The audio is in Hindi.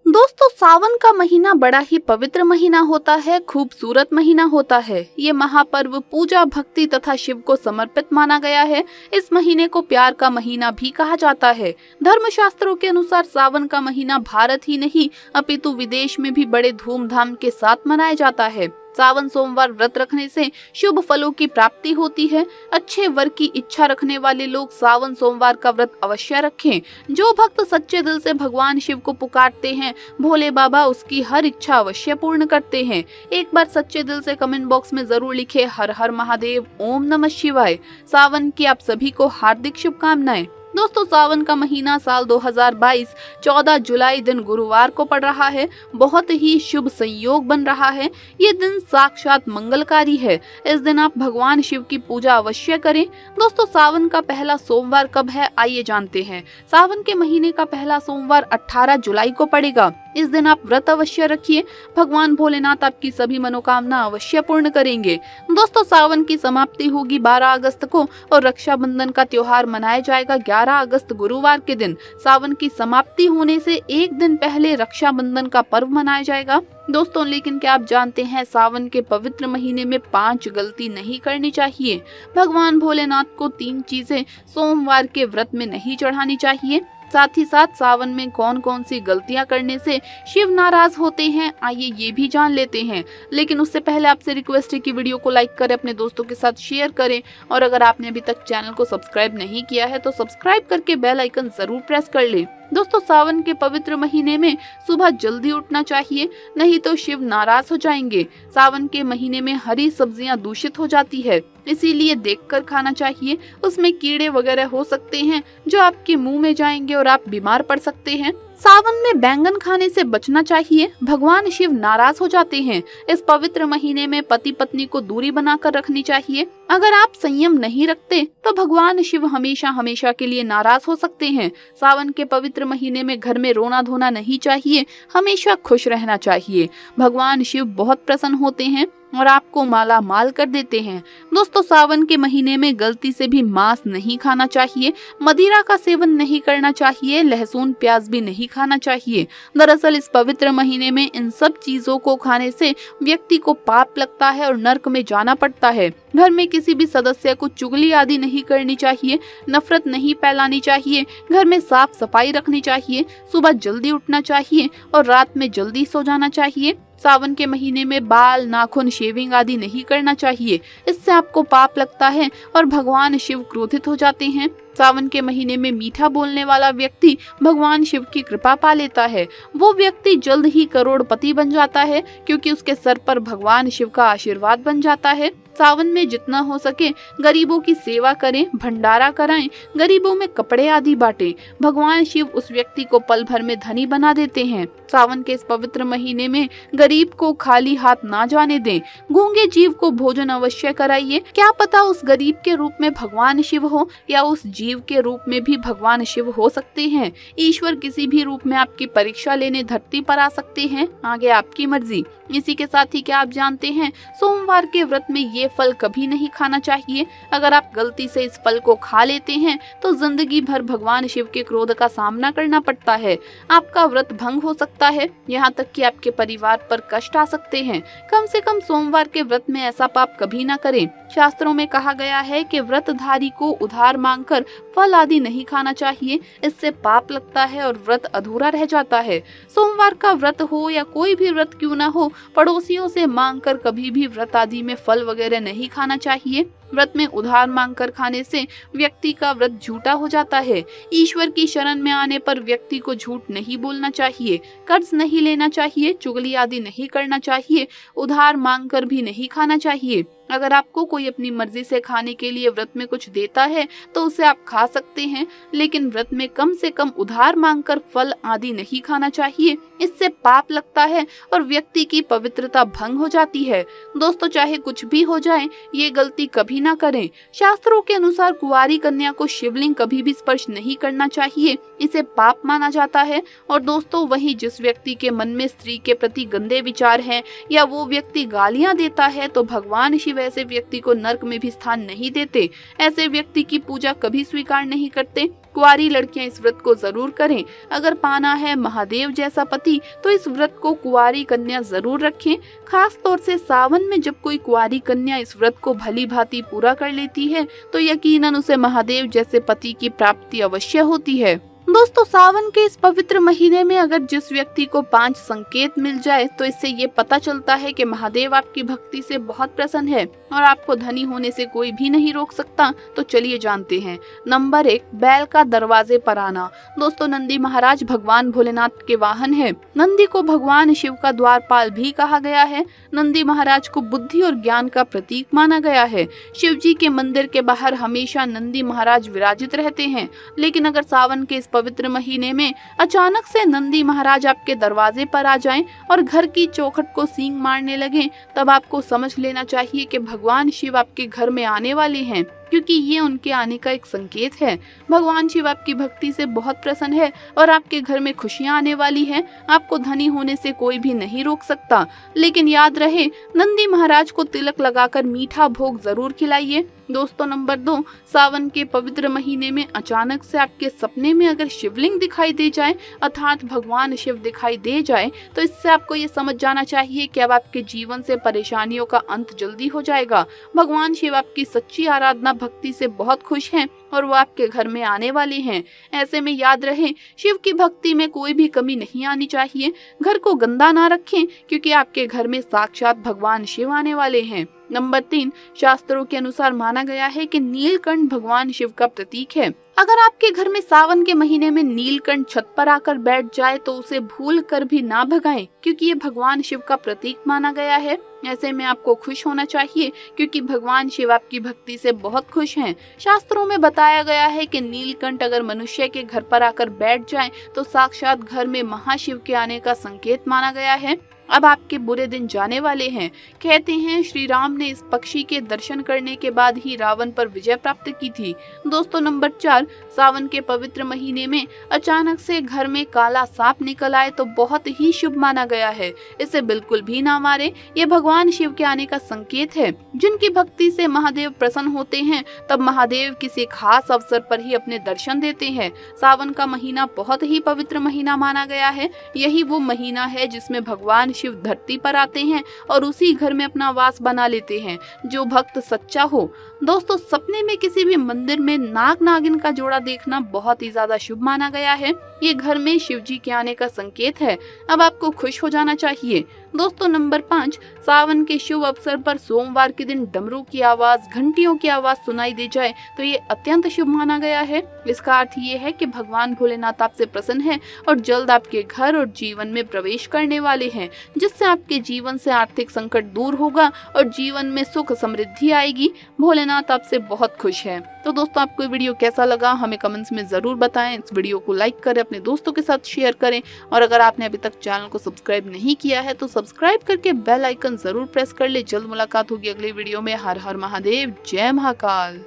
दोस्तों, सावन का महीना बड़ा ही पवित्र महीना होता है, खूबसूरत महीना होता है। ये महापर्व पूजा, भक्ति तथा शिव को समर्पित माना गया है। इस महीने को प्यार का महीना भी कहा जाता है। धर्मशास्त्रों के अनुसार सावन का महीना भारत ही नहीं अपितु विदेश में भी बड़े धूमधाम के साथ मनाया जाता है। सावन सोमवार व्रत रखने से शुभ फलों की प्राप्ति होती है। अच्छे वर की इच्छा रखने वाले लोग सावन सोमवार का व्रत अवश्य रखें। जो भक्त सच्चे दिल से भगवान शिव को पुकारते हैं, भोले बाबा उसकी हर इच्छा अवश्य पूर्ण करते हैं। एक बार सच्चे दिल से कमेंट बॉक्स में जरूर लिखे हर हर महादेव, ओम नमः शिवाय। सावन की आप सभी को हार्दिक शुभकामनाएं। दोस्तों, सावन का महीना साल 2022 14 जुलाई दिन गुरुवार को पड़ रहा है। बहुत ही शुभ संयोग बन रहा है। ये दिन साक्षात मंगलकारी है। इस दिन आप भगवान शिव की पूजा अवश्य करें। दोस्तों, सावन का पहला सोमवार कब है, आइए जानते हैं। सावन के महीने का पहला सोमवार 18 जुलाई को पड़ेगा। इस दिन आप व्रत अवश्य रखिए। भगवान भोलेनाथ आपकी सभी मनोकामना अवश्य पूर्ण करेंगे। दोस्तों, सावन की समाप्ति होगी 12 अगस्त को और रक्षाबंधन का त्योहार मनाया जाएगा 11 अगस्त गुरुवार के दिन। सावन की समाप्ति होने से एक दिन पहले रक्षाबंधन का पर्व मनाया जाएगा। दोस्तों, लेकिन क्या आप जानते हैं, सावन के पवित्र महीने में 5 गलती नहीं करनी चाहिए। भगवान भोलेनाथ को 3 चीजें सोमवार के व्रत में नहीं चढ़ानी चाहिए। साथ ही साथ सावन में कौन कौन सी गलतियां करने से शिव नाराज होते हैं, आइए ये भी जान लेते हैं। लेकिन उससे पहले आपसे रिक्वेस्ट है कि वीडियो को लाइक करें, अपने दोस्तों के साथ शेयर करें और अगर आपने अभी तक चैनल को सब्सक्राइब नहीं किया है तो सब्सक्राइब करके बेल आइकन जरूर प्रेस कर ले। दोस्तों, सावन के पवित्र महीने में सुबह जल्दी उठना चाहिए, नहीं तो शिव नाराज हो जाएंगे। सावन के महीने में हरी सब्जियां दूषित हो जाती है, इसीलिए देखकर खाना चाहिए। उसमें कीड़े वगैरह हो सकते हैं जो आपके मुंह में जाएंगे और आप बीमार पड़ सकते हैं। सावन में बैंगन खाने से बचना चाहिए, भगवान शिव नाराज हो जाते हैं। इस पवित्र महीने में पति पत्नी को दूरी बनाकर रखनी चाहिए। अगर आप संयम नहीं रखते तो भगवान शिव हमेशा हमेशा के लिए नाराज हो सकते हैं। सावन के पवित्र महीने में घर में रोना धोना नहीं चाहिए, हमेशा खुश रहना चाहिए। भगवान शिव बहुत प्रसन्न होते हैं और आपको माला माल कर देते हैं। दोस्तों, सावन के महीने में गलती से भी मांस नहीं खाना चाहिए, मदिरा का सेवन नहीं करना चाहिए, लहसुन प्याज भी नहीं खाना चाहिए। दरअसल इस पवित्र महीने में इन सब चीजों को खाने से व्यक्ति को पाप लगता है और नर्क में जाना पड़ता है। घर में किसी भी सदस्य को चुगली आदि नहीं करनी चाहिए, नफरत नहीं फैलानी चाहिए, घर में साफ सफाई रखनी चाहिए, सुबह जल्दी उठना चाहिए और रात में जल्दी सो जाना चाहिए। सावन के महीने में बाल, नाखून, शेविंग आदि नहीं करना चाहिए, इससे आपको पाप लगता है और भगवान शिव क्रोधित हो जाते हैं। सावन के महीने में मीठा बोलने वाला व्यक्ति भगवान शिव की कृपा पा लेता है। वो व्यक्ति जल्द ही करोड़पति बन जाता है क्योंकि उसके सर पर भगवान शिव का आशीर्वाद बन जाता है। सावन में जितना हो सके गरीबों की सेवा करें, भंडारा कराएं, गरीबों में कपड़े आदि बांटें। भगवान शिव उस व्यक्ति को पल भर में धनी बना देते हैं। सावन के इस पवित्र महीने में गरीब को खाली हाथ ना जाने दें। गूंगे जीव को भोजन अवश्य कराइए। क्या पता उस गरीब के रूप में भगवान शिव हो या उस जीव के रूप में भी भगवान शिव हो सकते हैं। ईश्वर किसी भी रूप में आपकी परीक्षा लेने धरती पर आ सकते हैं, आगे आपकी मर्जी। इसी के साथ ही क्या आप जानते हैं, सोमवार के व्रत में ये फल कभी नहीं खाना चाहिए। अगर आप गलती से इस फल को खा लेते हैं तो जिंदगी भर भगवान शिव के क्रोध का सामना करना पड़ता है। आपका व्रत भंग हो सकता है, यहाँ तक कि आपके परिवार पर कष्ट आ सकते हैं। कम से कम सोमवार के व्रत में ऐसा पाप कभी ना करें। शास्त्रों में कहा गया है कि व्रतधारी को उधार मांगकर फल आदि नहीं खाना चाहिए, इससे पाप लगता है और व्रत अधूरा रह जाता है। सोमवार का व्रत हो या कोई भी व्रत क्यों ना हो, पड़ोसियों से मांगकर कभी भी व्रत आदि में फल वगैरह नहीं खाना चाहिए। व्रत में उधार मांगकर खाने से व्यक्ति का व्रत झूठा हो जाता है। ईश्वर की शरण में आने पर व्यक्ति को झूठ नहीं बोलना चाहिए, कर्ज नहीं लेना चाहिए, चुगली आदि नहीं करना चाहिए, उधार मांगकर भी नहीं खाना चाहिए। अगर आपको कोई अपनी मर्जी से खाने के लिए व्रत में कुछ देता है तो उसे आप खा सकते हैं, लेकिन व्रत में कम से कम उधार मांगकर फल आदि नहीं खाना चाहिए। इससे पाप लगता है और व्यक्ति की पवित्रता भंग हो जाती है। दोस्तों, चाहे कुछ भी हो जाए, ये गलती कभी ना करें। शास्त्रों के अनुसार कुंवारी कन्या को शिवलिंग कभी भी स्पर्श नहीं करना चाहिए, इसे पाप माना जाता है। और दोस्तों, वही जिस व्यक्ति के मन में स्त्री के प्रति गंदे विचार हैं या वो व्यक्ति गालियां देता है तो भगवान शिव शिव ऐसे व्यक्ति को नर्क में भी स्थान नहीं देते। ऐसे व्यक्ति की पूजा कभी स्वीकार नहीं करते। कुंवारी लड़कियां इस व्रत को जरूर करें। अगर पाना है महादेव जैसा पति तो इस व्रत को कुंवारी कन्या जरूर रखें। खास तौर से सावन में जब कोई कुंवारी कन्या इस व्रत को भली भांति पूरा कर लेती है तो यकीनन उसे महादेव जैसे पति की प्राप्ति अवश्य होती है। दोस्तों, सावन के इस पवित्र महीने में अगर जिस व्यक्ति को 5 संकेत मिल जाए तो इससे ये पता चलता है कि महादेव आपकी भक्ति से बहुत प्रसन्न है और आपको धनी होने से कोई भी नहीं रोक सकता। तो चलिए जानते हैं। नंबर 1, बैल का दरवाजे पर आना। दोस्तों, नंदी महाराज भगवान भोलेनाथ के वाहन है। नंदी को भगवान शिव का द्वारपाल भी कहा गया है। नंदी महाराज को बुद्धि और ज्ञान का प्रतीक माना गया है। शिव जी के मंदिर के बाहर हमेशा नंदी महाराज विराजित रहते हैं। लेकिन अगर सावन के इस पवित्र महीने में अचानक से नंदी महाराज आपके दरवाजे पर आ जाएं और घर की चौखट को सींग मारने लगे, तब आपको समझ लेना चाहिए कि भगवान शिव आपके घर में आने वाले हैं, क्योंकि ये उनके आने का एक संकेत है। भगवान शिव आपकी भक्ति से बहुत प्रसन्न है और आपके घर में खुशियां आने वाली हैं। आपको धनी होने से कोई भी नहीं रोक सकता। लेकिन याद रहे, नंदी महाराज को तिलक लगाकर मीठा भोग जरूर खिलाइए। दोस्तों, नंबर 2, सावन के पवित्र महीने में अचानक से आपके सपने में अगर शिवलिंग दिखाई दे जाए अर्थात भगवान शिव दिखाई दे जाए तो इससे आपको ये समझ जाना चाहिए कि अब आपके जीवन से परेशानियों का अंत जल्दी हो जाएगा। भगवान शिव आपकी सच्ची आराधना भक्ति से बहुत खुश हैं और वो आपके घर में आने वाले हैं। ऐसे में याद रहे, शिव की भक्ति में कोई भी कमी नहीं आनी चाहिए। घर को गंदा ना रखें, क्योंकि आपके घर में साक्षात भगवान शिव आने वाले हैं। नंबर 3, शास्त्रों के अनुसार माना गया है कि नीलकंठ भगवान शिव का प्रतीक है। अगर आपके घर में सावन के महीने में नीलकंठ छत पर आकर बैठ जाए तो उसे भूल कर भी ना भगाएं, क्योंकि ये भगवान शिव का प्रतीक माना गया है। ऐसे में आपको खुश होना चाहिए, क्योंकि भगवान शिव आपकी भक्ति से बहुत खुश हैं। शास्त्रों में बताया गया है कि नीलकंठ अगर मनुष्य के घर पर आकर बैठ जाए तो साक्षात घर में महाशिव के आने का संकेत माना गया है। अब आपके बुरे दिन जाने वाले हैं। कहते हैं श्री राम ने इस पक्षी के दर्शन करने के बाद ही रावण पर विजय प्राप्त की थी। दोस्तों, नंबर 4, सावन के पवित्र महीने में अचानक से घर में काला सांप निकल आए तो बहुत ही शुभ माना गया है। इसे बिल्कुल भी ना मारे, ये भगवान शिव के आने का संकेत है। जिनकी भक्ति से महादेव प्रसन्न होते हैं तब महादेव किसी खास अवसर पर ही अपने दर्शन देते हैं। सावन का महीना बहुत ही पवित्र महीना माना गया है। यही वो महीना है जिसमें भगवान शिव धरती पर आते हैं और उसी घर में अपना वास बना लेते हैं, जो भक्त सच्चा हो। दोस्तों, सपने में किसी भी मंदिर में नाग नागिन का जोड़ा देखना बहुत ही ज्यादा शुभ माना गया है। ये घर में शिव जी के आने का संकेत है। अब आपको खुश हो जाना चाहिए। दोस्तों, नंबर 5, सावन के शुभ अवसर पर सोमवार के दिन डमरू की आवाज, घंटियों की आवाज सुनाई दे जाए तो ये अत्यंत शुभ माना गया है। इसका अर्थ ये है कि भगवान भोलेनाथ आपसे प्रसन्न है और जल्द आपके घर और जीवन में प्रवेश करने वाले हैं, जिससे आपके जीवन से आर्थिक संकट दूर होगा और जीवन में सुख समृद्धि आएगी। भोलेनाथ आपसे बहुत खुश है। तो दोस्तों, आपको ये वीडियो कैसा लगा हमें कमेंट्स में जरूर बताएं। इस वीडियो को लाइक करें, अपने दोस्तों के साथ शेयर करें और अगर आपने अभी तक चैनल को सब्सक्राइब नहीं किया है तो सब्सक्राइब करके बेल आइकन जरूर प्रेस कर ले। जल्द मुलाकात होगी अगले वीडियो में। हर हर महादेव, जय महाकाल।